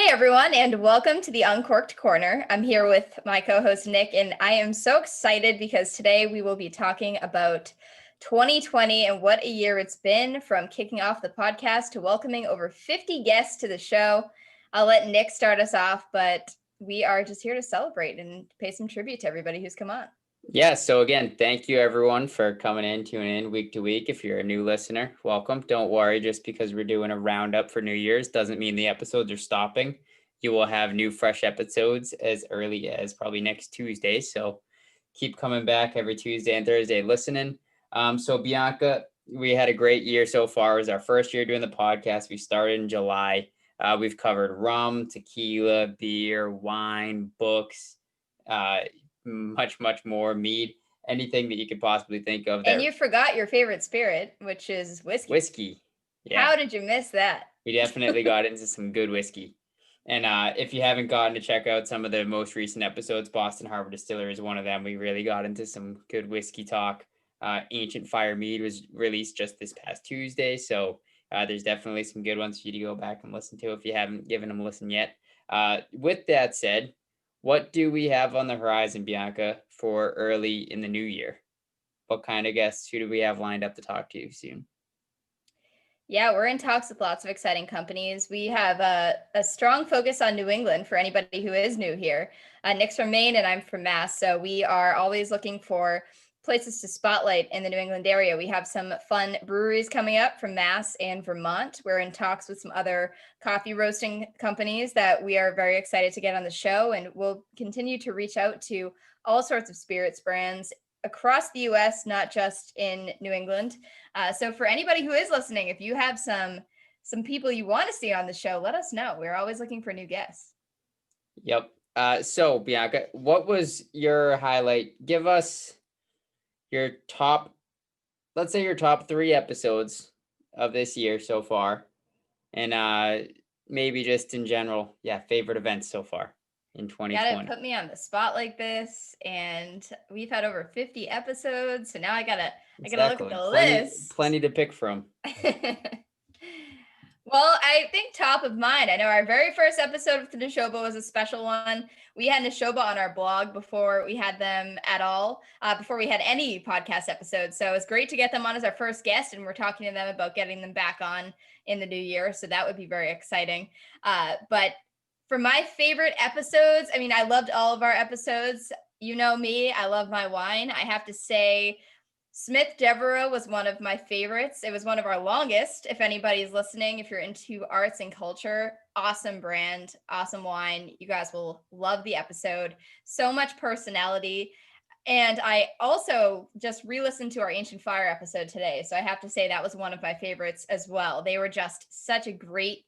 Hey everyone, and welcome to the Uncorked Corner. I'm here with my co-host Nick, and I am so excited because today we will be talking about 2020 and what a year it's been, from kicking off the podcast to welcoming over 50 guests to the show. I'll let Nick start us off, but we are just here to celebrate and pay some tribute to everybody who's come on. Yeah, so again, thank you everyone for coming in, tuning in week to week. If you're a new listener, welcome. Don't worry, just because we're doing a roundup for New Year's doesn't mean the episodes are stopping. You will have new, fresh episodes as early as probably next Tuesday. So keep coming back every Tuesday and Thursday listening. So Bianca, we had a great year so far. It was our first year doing the podcast. We started in July. We've covered rum, tequila, beer, wine, books, much more, mead, anything that you could possibly think of. And you forgot your favorite spirit, which is whiskey. Yeah. How did you miss that? We definitely got into some good whiskey. And if you haven't gotten to check out some of the most recent episodes, Boston Harbor Distillery is one of them. We really got into some good whiskey talk. Ancient Fire Mead was released just this past Tuesday, so there's definitely some good ones for you to go back and listen to if you haven't given them a listen yet. With that said, what do we have on the horizon, Bianca, for early in the new year? What kind of guests? Who do we have lined up to talk to soon? Yeah, we're in talks with lots of exciting companies. We have a strong focus on New England for anybody who is new here. Nick's from Maine and I'm from Mass. So we are always looking for places to spotlight in the New England area. We have some fun breweries coming up from Mass and Vermont. We're in talks with some other coffee roasting companies that we are very excited to get on the show. And we'll continue to reach out to all sorts of spirits brands across the US, not just in New England. So for anybody who is listening, if you have some people you want to see on the show, let us know. We're always looking for new guests. Yep. So Bianca, what was your highlight? Give us your top, let's say your top 3 episodes of this year so far. And maybe just in general, favorite events so far in 2020. Gotta put me on the spot like this, and we've had over 50 episodes, so now I gotta look at the list. Plenty to pick from. Well, I think top of mind, I know our very first episode with the Neshoba was a special one. We had Neshoba on our blog before we had them at all, before we had any podcast episodes. So it was great to get them on as our first guest, and we're talking to them about getting them back on in the new year. So that would be very exciting. But for my favorite episodes, I mean, I loved all of our episodes. You know me, I love my wine. I have to say, Smith Devereux was one of my favorites. It was one of our longest. If anybody's listening, if you're into arts and culture, awesome brand, awesome wine. You guys will love the episode. So much personality. And I also just re-listened to our Ancient Fire episode today. So I have to say that was one of my favorites as well. They were just such a great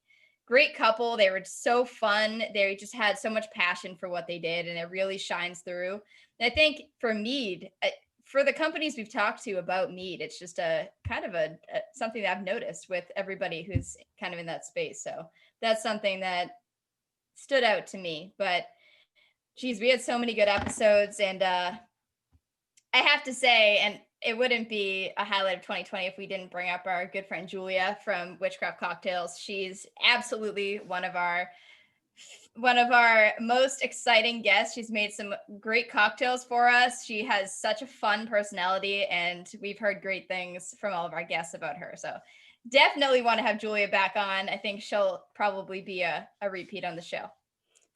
couple. They were so fun. They just had so much passion for what they did, and it really shines through. And I think for mead, for the companies we've talked to about mead, it's just a kind of a something that I've noticed with everybody who's kind of in that space. So that's something that stood out to me. But geez, we had so many good episodes, and I have to say, and it wouldn't be a highlight of 2020 if we didn't bring up our good friend Julia from Witchcraft Cocktails. She's absolutely one of our most exciting guests. She's made some great cocktails for us. She has such a fun personality, and we've heard great things from all of our guests about her. So definitely want to have Julia back on. I think she'll probably be a repeat on the show.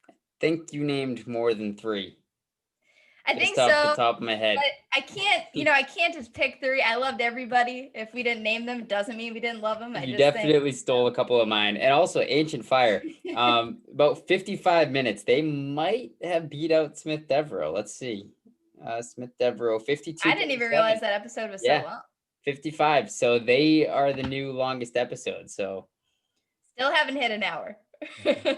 I think you named more than 3. I think so. Off the top of my head. But I can't just pick 3. I loved everybody. If we didn't name them, it doesn't mean we didn't love them. You definitely stole a couple of mine. And also Ancient Fire. About 55 minutes. They might have beat out Smith Devereux. Let's see. Smith Devereux, 52. I didn't even realize that episode was so long. 55. So they are the new longest episode. So still haven't hit an hour.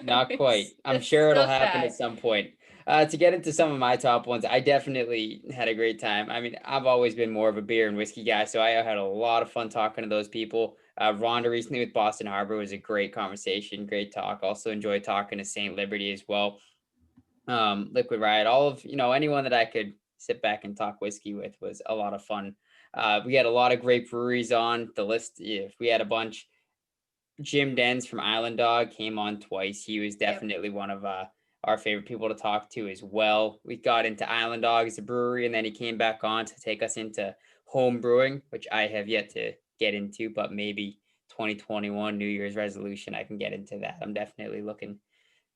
Not quite. I'm sure it'll happen at some point. To get into some of my top ones, I definitely had a great time. I mean, I've always been more of a beer and whiskey guy, so I had a lot of fun talking to those people. Rhonda recently with Boston Harbor was a great conversation, great talk. Also enjoyed talking to St. Liberty as well. Liquid Riot, all of, anyone that I could sit back and talk whiskey with was a lot of fun. We had a lot of great breweries on the list. If we had a bunch. Jim Dens from Island Dog came on twice. He was Yep. definitely one of our favorite people to talk to as well. We got into Island Dog as a brewery, and then he came back on to take us into home brewing, which I have yet to get into, but maybe 2021 New Year's resolution, I can get into that. I'm definitely looking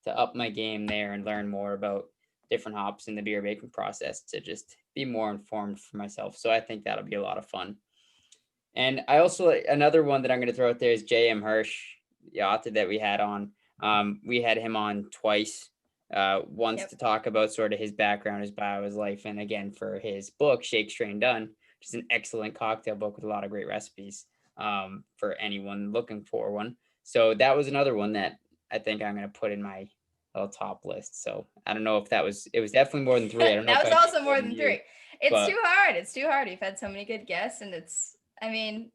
to up my game there and learn more about different hops in the beer making process to just be more informed for myself. So I think that'll be a lot of fun. And I also another one that I'm going to throw out there is J.M. Hirsch, the author that we had on. We had him on twice. Once Yep. to talk about sort of his background, his bio, his life, and again for his book Shake, Strain, Done, which is an excellent cocktail book with a lot of great recipes for anyone looking for one. So that was another one that I think I'm going to put in my little top list. So I don't know if it was definitely more than three. I don't know That if was I picked also more more than than you, three. It's but too hard. It's too hard. You've had so many good guests, and I mean,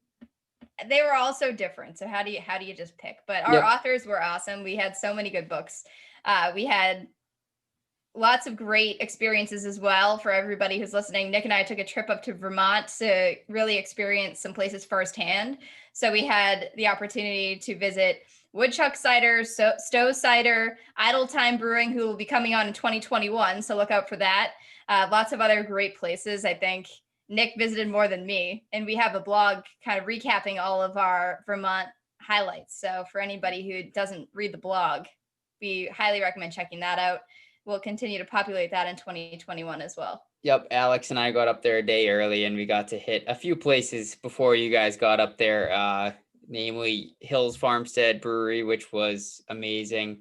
they were all so different. So how do you just pick? But our yep. authors were awesome. We had so many good books. We had lots of great experiences as well for everybody who's listening. Nick and I took a trip up to Vermont to really experience some places firsthand. So we had the opportunity to visit Woodchuck Cider, Stowe Cider, Idle Time Brewing, who will be coming on in 2021. So look out for that. Lots of other great places. I think Nick visited more than me, and we have a blog kind of recapping all of our Vermont highlights. So for anybody who doesn't read the blog, we highly recommend checking that out. We'll continue to populate that in 2021 as well. Yep, Alex and I got up there a day early and we got to hit a few places before you guys got up there, namely Hills Farmstead Brewery, which was amazing.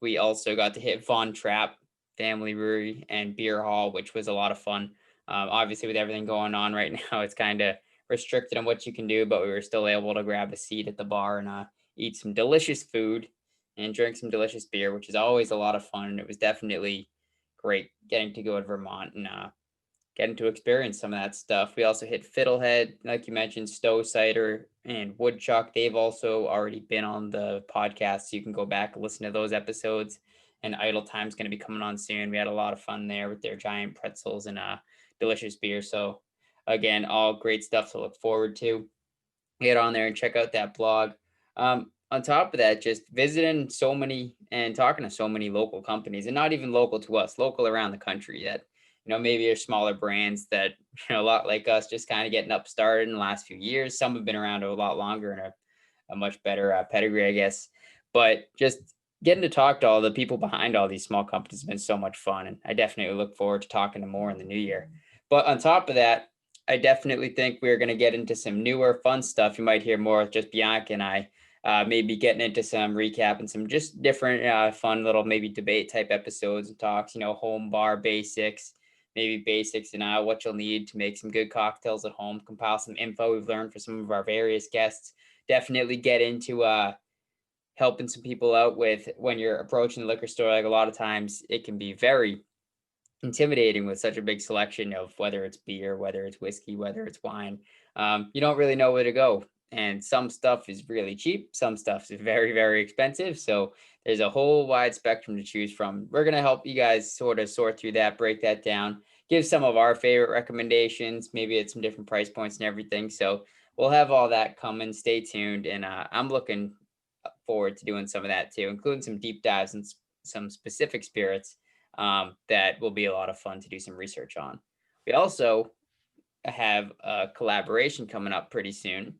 We also got to hit Von Trapp Family Brewery and Beer Hall, which was a lot of fun. Obviously, with everything going on right now, it's kind of restricted on what you can do, but we were still able to grab a seat at the bar and eat some delicious food and drink some delicious beer, which is always a lot of fun. And it was definitely great getting to go to Vermont and getting to experience some of that stuff. We also hit Fiddlehead, like you mentioned, Stowe Cider and Woodchuck. They've also already been on the podcast, so you can go back and listen to those episodes. And Idle Time's going to be coming on soon. We had a lot of fun there with their giant pretzels and delicious beer. So again, all great stuff to look forward to. Get on there and check out that blog. On top of that, just visiting so many and talking to so many local companies, and not even local to us, local around the country that, maybe are smaller brands that, a lot like us, just kind of getting up started in the last few years. Some have been around a lot longer and a much better pedigree, I guess. But just getting to talk to all the people behind all these small companies has been so much fun. And I definitely look forward to talking to more in the new year. But on top of that, I definitely think we're going to get into some newer fun stuff. You might hear more with just Bianca and I, maybe getting into some recap and some just different fun little maybe debate type episodes and talks, home bar basics, maybe basics and what you'll need to make some good cocktails at home, compile some info we've learned for some of our various guests. Definitely get into helping some people out with when you're approaching the liquor store. Like a lot of times it can be very intimidating with such a big selection of whether it's beer, whether it's whiskey, whether it's wine. You don't really know where to go. And some stuff is really cheap, some stuff is very, very expensive. So there's a whole wide spectrum to choose from. We're going to help you guys sort of sort through that, break that down, give some of our favorite recommendations, maybe at some different price points and everything. So we'll have all that coming. Stay tuned. And I'm looking forward to doing some of that too, including some deep dives and some specific spirits that will be a lot of fun to do some research on. We also have a collaboration coming up pretty soon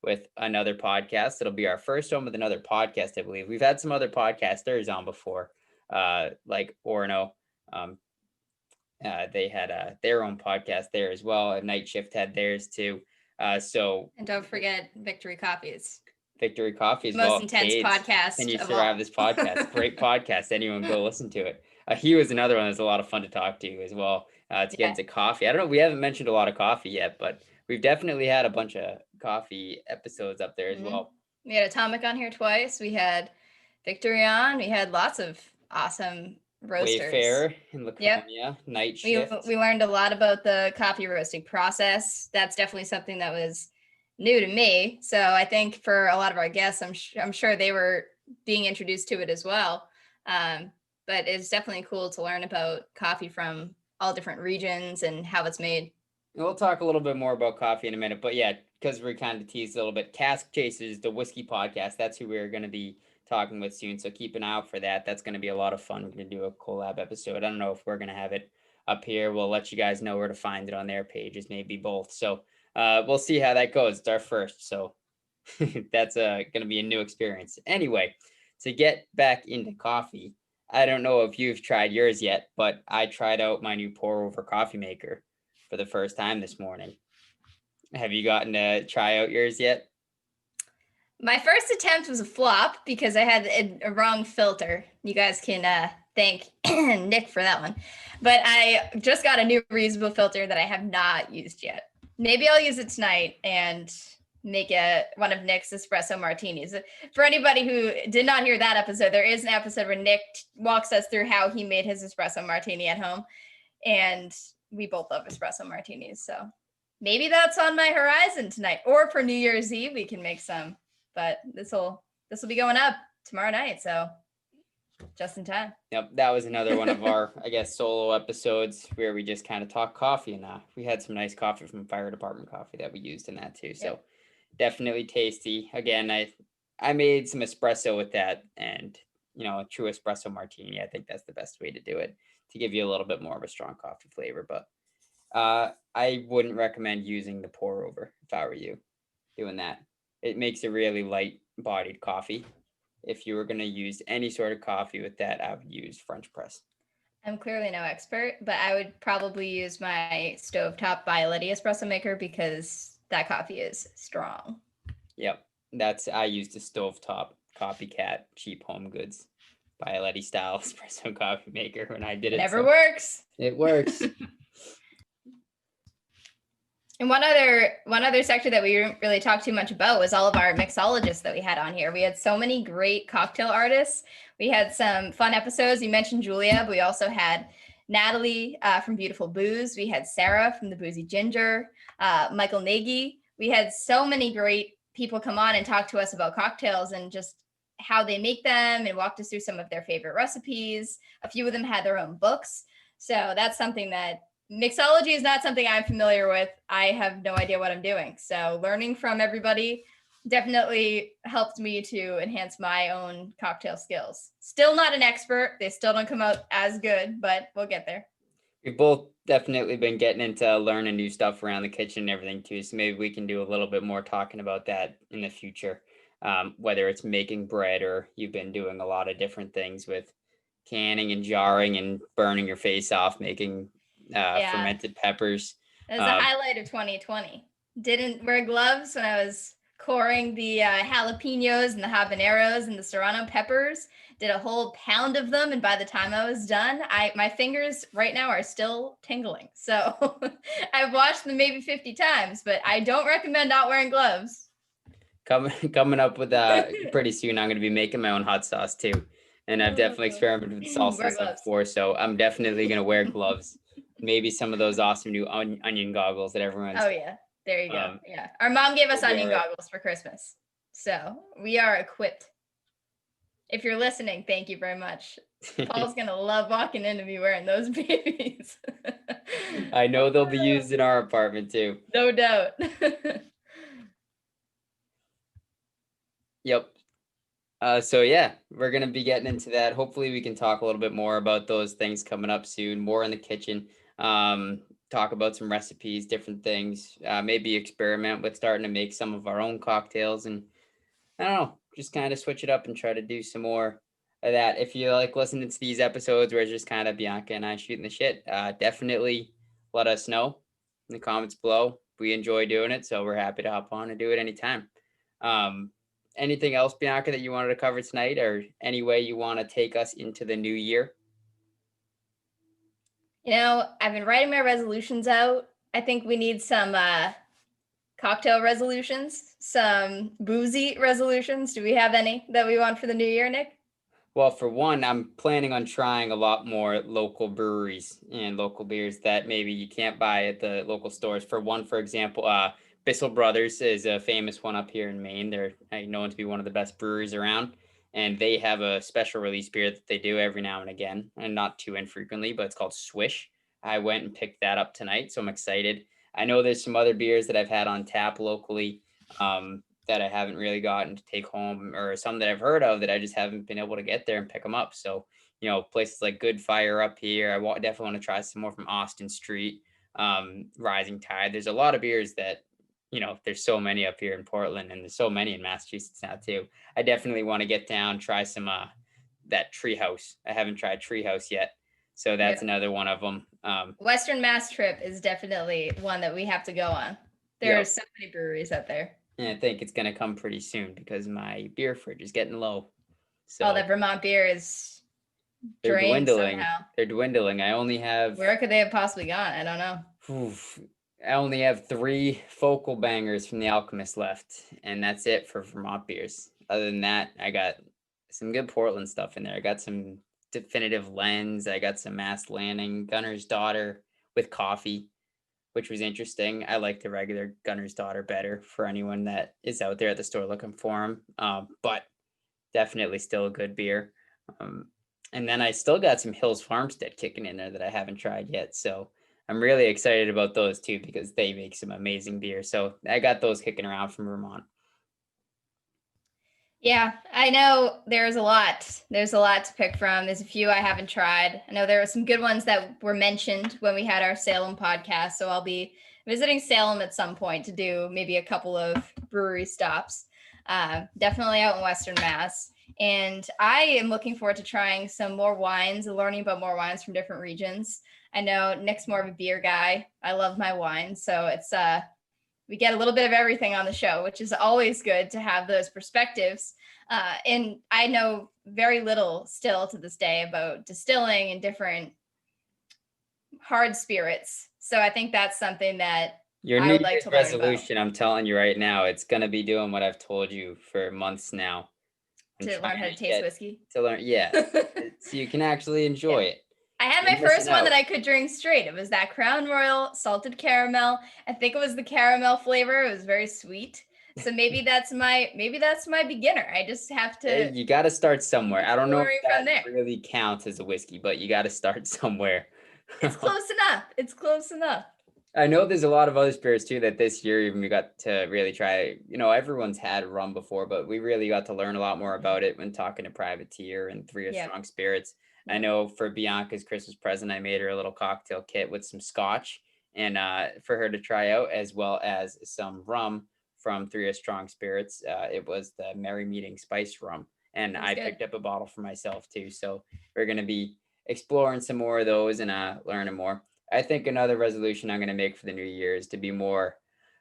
with another podcast. It'll be our first one with another podcast, I believe. We've had some other podcasters on before, like Orno. Um, they had their own podcast there as well. Night Shift had theirs too. And don't forget Victory Coffees, Victory Coffee as most well. intense Cades, Can podcast You of Survive all. This Podcast? Great podcast. Anyone go listen to it. He was another one that's a lot of fun to talk to as well. To get Yeah. into coffee. I don't know. We haven't mentioned a lot of coffee yet, but we've definitely had a bunch of coffee episodes up there as well. We had Atomic on here twice. We had Victory on. We had lots of awesome roasters. Wayfarer in Yep. Laconia, Night We Shift. we learned a lot about the coffee roasting process. That's definitely something that was new to me. So I think for a lot of our guests, I'm sure they were being introduced to it as well. But it's definitely cool to learn about coffee from all different regions and how it's made. We'll talk a little bit more about coffee in a minute, but yeah, because we kind of teased a little bit, Cask Chasers, the whiskey podcast. That's who we're going to be talking with soon. So keep an eye out for that. That's going to be a lot of fun. We're going to do a collab episode. I don't know if we're going to have it up here. We'll let you guys know where to find it on their pages, maybe both. So we'll see how that goes. It's our first. So that's going to be a new experience. Anyway, to get back into coffee, I don't know if you've tried yours yet, but I tried out my new pour over coffee maker for the first time this morning. Have you gotten to try out yours yet? My first attempt was a flop because I had a wrong filter. You guys can thank Nick for that one. But I just got a new reusable filter that I have not used yet. Maybe I'll use it tonight and make one of Nick's espresso martinis. For anybody who did not hear that episode, there is an episode where Nick walks us through how he made his espresso martini at home. And we both love espresso martinis. So maybe that's on my horizon tonight. Or for New Year's Eve, we can make some. But this will be going up tomorrow night, so just in time. Yep, that was another one of our, I guess, solo episodes where we just kind of talk coffee, and we had some nice coffee from fire department coffee that we used in that too. So definitely tasty. Again, I made some espresso with that, and a true espresso martini. I think that's the best way to do it to give you a little bit more of a strong coffee flavor. But I wouldn't recommend using the pour over if I were you doing that. It makes a really light-bodied coffee. If you were going to use any sort of coffee with that, I would use French press. I'm clearly no expert, but I would probably use my stovetop Bialetti espresso maker because that coffee is strong. Yep, I used a stovetop copycat cheap home goods Bialetti style espresso coffee maker when I did it. Never works. It works. And one other sector that we didn't really talk too much about was all of our mixologists that we had on here. We had so many great cocktail artists. We had some fun episodes. You mentioned Julia, but we also had Natalie from Beautiful Booze. We had Sarah from the Boozy Ginger, Michael Nagy. We had so many great people come on and talk to us about cocktails and just how they make them and walked us through some of their favorite recipes. A few of them had their own books. So that's something that mixology is not something I'm familiar with. I have no idea what I'm doing. So learning from everybody definitely helped me to enhance my own cocktail skills. Still not an expert. They still don't come out as good, but we'll get there. We've both definitely been getting into learning new stuff around the kitchen and everything too. So maybe we can do a little bit more talking about that in the future. Whether it's making bread or you've been doing a lot of different things with canning and jarring and burning your face off, making fermented peppers. That was a highlight of 2020. Didn't wear gloves when I was coring the jalapenos and the habaneros and the serrano peppers. Did a whole pound of them, and by the time I was done, my fingers right now are still tingling. So I've washed them maybe 50 times, but I don't recommend not wearing gloves. Coming up with pretty soon, I'm going to be making my own hot sauce too. And I've definitely experimented with salsa before, so I'm definitely going to wear gloves. Maybe some of those awesome new onion goggles that everyone's. Oh yeah, there you go. Yeah, our mom gave us onion goggles for Christmas, so we are equipped. If you're listening, thank you very much. Paul's gonna love walking into me wearing those babies. I know they'll be used in our apartment too. No doubt. Yep. So yeah, we're gonna be getting into that. Hopefully we can talk a little bit more about those things coming up soon, more in the kitchen, talk about some recipes, different things, maybe experiment with starting to make some of our own cocktails, and I don't know, just kind of switch it up and try to do some more of that. If you like listening to these episodes where it's just kind of Bianca and I shooting the shit, definitely let us know in the comments below. We enjoy doing it, so we're happy to hop on and do it anytime. Anything else, Bianca, that you wanted to cover tonight, or any way you want to take us into the new year? I've been writing my resolutions out. I think we need some cocktail resolutions, some boozy resolutions. Do we have any that we want for the new year, Nick? Well, for one, I'm planning on trying a lot more local breweries and local beers that maybe you can't buy at the local stores. For one, for example, Bissell Brothers is a famous one up here in Maine. They're known to be one of the best breweries around, and they have a special release beer that they do every now and again, and not too infrequently, but it's called Swish. I went and picked that up tonight, so I'm excited. I know there's some other beers that I've had on tap locally that I haven't really gotten to take home, or some that I've heard of that I just haven't been able to get there and pick them up. So, places like Good Fire up here. Definitely want to try some more from Austin Street, Rising Tide. There's a lot of beers that, there's so many up here in Portland, and there's so many in Massachusetts now too. I definitely want to get down, try some that Treehouse. I haven't tried Treehouse yet, so that's another one of them. Western Mass trip is definitely one that we have to go on. There are so many breweries out there. And I think it's going to come pretty soon because my beer fridge is getting low. So that Vermont beer is they're drained dwindling. somehow. They're dwindling. I only have... Where could they have possibly gone? I don't know. I only have 3 focal bangers from the Alchemist left, and that's it for Vermont beers. Other than that, I got some good Portland stuff in there. I got some Definitive Lens. I got some Mass Landing, Gunner's Daughter with coffee, which was interesting. I like the regular Gunner's Daughter better for anyone that is out there at the store looking for them. But definitely still a good beer. And then I still got some Hills Farmstead kicking in there that I haven't tried yet. So I'm really excited about those too, because they make some amazing beer. So I got those kicking around from Vermont. Yeah, I know there's a lot. There's a lot to pick from. There's a few I haven't tried. I know there are some good ones that were mentioned when we had our Salem podcast. So I'll be visiting Salem at some point to do maybe a couple of brewery stops. Definitely out in Western Mass. And I am looking forward to trying some more wines and learning about more wines from different regions. I know Nick's more of a beer guy. I love my wine. So it's we get a little bit of everything on the show, which is always good to have those perspectives. And I know very little still to this day about distilling and different hard spirits. So I think that's something that your New Year's resolution, I'm telling you right now, it's going to be doing what I've told you for months now. To learn how to taste whiskey? To learn, yeah. So you can actually enjoy it. I had my first one that I could drink straight. It was that Crown Royal salted caramel. I think it was the caramel flavor. It was very sweet. So maybe that's my beginner. I just have to. You got to start somewhere. I don't know if that really counts as a whiskey, but you got to start somewhere. It's close enough. It's close enough. I know there's a lot of other spirits too that this year even we got to really try. Everyone's had rum before, but we really got to learn a lot more about it when talking to Privateer and 3 Strong Spirits. I know for Bianca's Christmas present, I made her a little cocktail kit with some scotch and for her to try out, as well as some rum from 3 Strong Spirits. It was the Merry Meeting Spice Rum, and I picked up a bottle for myself too. So we're going to be exploring some more of those and learning more. I think another resolution I'm going to make for the new year is to be more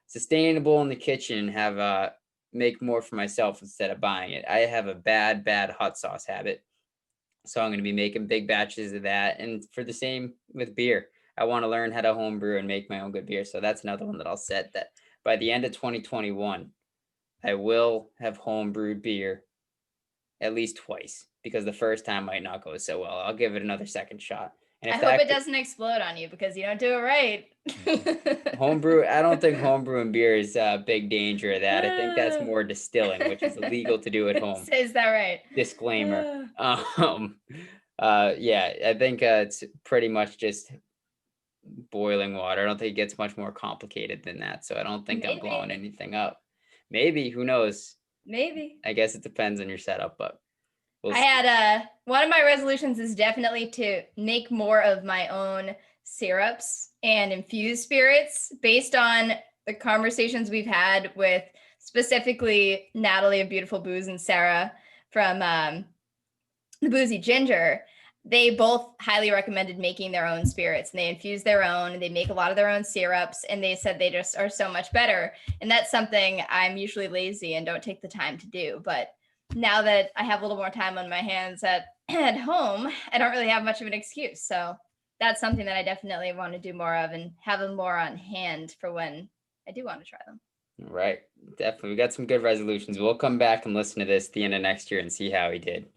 sustainable in the kitchen and have make more for myself instead of buying it. I have a bad hot sauce habit. So I'm going to be making big batches of that. And for the same with beer, I want to learn how to home brew and make my own good beer. So that's another one that I'll set that by the end of 2021, I will have home brewed beer at least twice, because the first time might not go so well. I'll give it another second shot. And I hope it doesn't explode on you because you don't do it right. Homebrew, I don't think homebrewing beer is a big danger of that. I think that's more distilling, which is illegal to do at home. Is that right? Disclaimer. Yeah, I think it's pretty much just boiling water. I don't think it gets much more complicated than that. So I don't think I'm blowing anything up. Maybe, who knows? Maybe. I guess it depends on your setup, but I had one of my resolutions is definitely to make more of my own syrups and infused spirits based on the conversations we've had with specifically Natalie of Beautiful Booze and Sarah from the Boozy Ginger. They both highly recommended making their own spirits, and they infuse their own, they make a lot of their own syrups, and they said they just are so much better. And that's something I'm usually lazy and don't take the time to do. But now that I have a little more time on my hands at home, I don't really have much of an excuse. So that's something that I definitely want to do more of and have them more on hand for when I do want to try them. Right. Definitely. We got some good resolutions. We'll come back and listen to this at the end of next year and see how he did.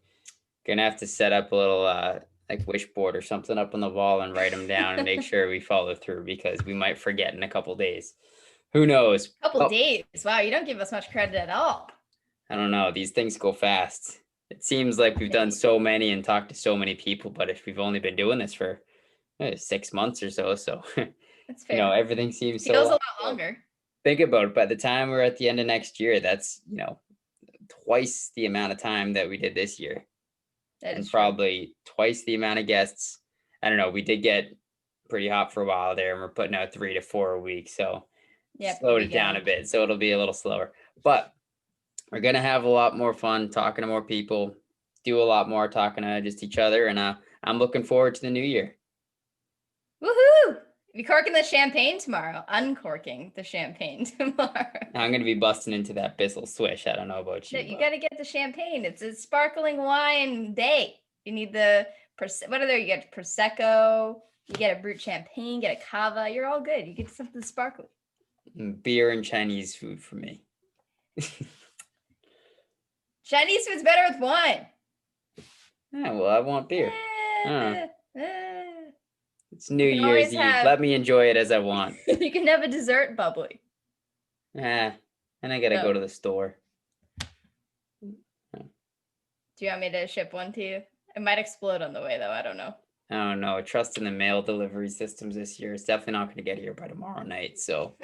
Gonna have to set up a little like wish board or something up on the wall and write them down and make sure we follow through, because we might forget in a couple days. Who knows? Couple days. Wow, you don't give us much credit at all. I don't know. These things go fast. It seems like we've done so many and talked to so many people, but if we've only been doing this for 6 months or so, That's fair. Everything seems so Feels a long. lot longer. Think about it. By the time we're at the end of next year, that's, twice the amount of time that we did this year. That And is true. probably twice the amount of guests. I don't know. We did get pretty hot for a while there, and we're putting out 3 to 4 a week. So Yep, slowed we it down a going. bit. So it'll be a little slower. But we're going to have a lot more fun talking to more people, do a lot more talking to just each other. And I'm looking forward to the new year. Woohoo! Be corking the champagne tomorrow. Uncorking the champagne tomorrow. I'm going to be busting into that Bissell Swish. I don't know about No, you. you got to get the champagne. It's a sparkling wine day. You need the what are there? You get prosecco. You get a brut champagne. Get a cava. You're all good. You get something sparkly. Beer and Chinese food for me. Chinese food's better with wine. Yeah, well, I want beer. It's New can Year's always Eve. have- Let me enjoy it as I want. You can have a dessert bubbly. And I gotta go to the store. Do you want me to ship one to you? It might explode on the way, though. I don't know. I don't know. Trust in the mail delivery systems this year. It's definitely not going to get here by tomorrow night. So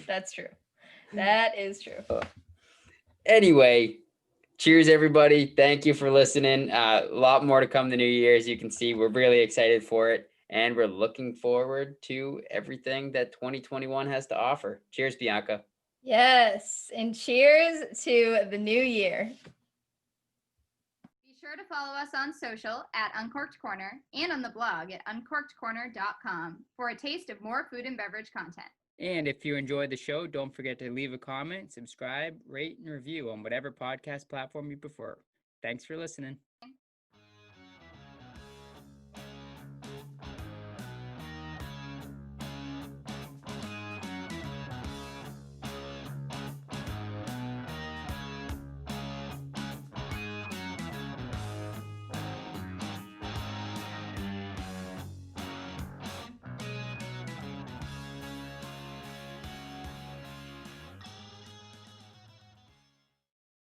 That's true. That is true. Anyway, cheers, everybody. Thank you for listening. A lot more to come the new year. As you can see, we're really excited for it. And we're looking forward to everything that 2021 has to offer. Cheers, Bianca. Yes. And cheers to the new year. Be sure to follow us on social at Uncorked Corner and on the blog at uncorkedcorner.com for a taste of more food and beverage content. And if you enjoyed the show, don't forget to leave a comment, subscribe, rate, and review on whatever podcast platform you prefer. Thanks for listening.